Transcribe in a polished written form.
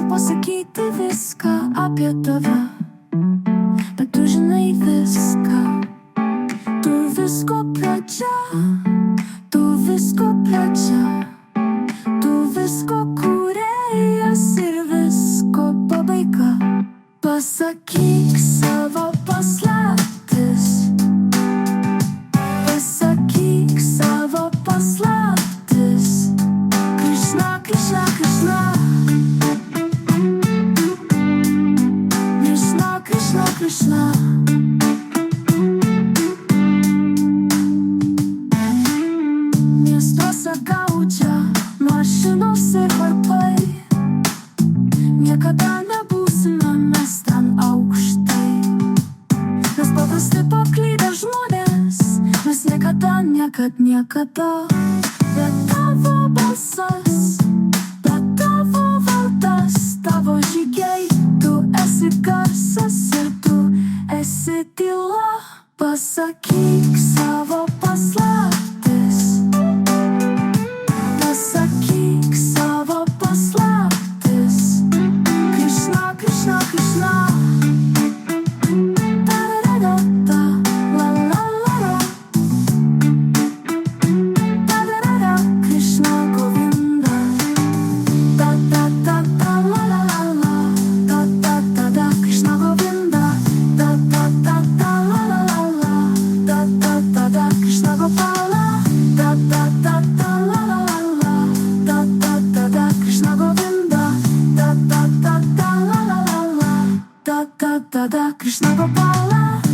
pasakyti viską apie tave, bet tu žinai viską. Tu visko pradžia, tu visko pradžia, tu visko kūrėjas ir visko pabaiga. Pasakyk savo paslaptis, pasakyk savo paslaptis. Krishna, Krishna, Krishna, Krishna, Krishna, Krishna. Miestuose gaudžia mašinos ir varpai. Niekada nebūsime mes ten aukštai. Mes paprasti paklydę žmonės, mes niekada. Bet tavo balsas, bet tavo vardas, tavo žygiai, tu esi garsas ir tu esi tyla. Pasakyk savo paslaptis, pasakyk savo paslaptis. Krishna, Krishna, Krishna. Da-da-da-da-da, la-la-la-la. Da-da-da-da, Krishna Govinda. Da-da-da-da, la-la-la-la. Da-da-da-da, Krishna Govinda. Da-da-da-da, la-la-la-la. Da-da-da-da, Krishna Gopala. Da-da-da-da, la-la-la-la. Da-da-da-da, Krishna Govinda. Da-da-da-da, la-la-la-la. Da-da-da-da, Krishna Gopala.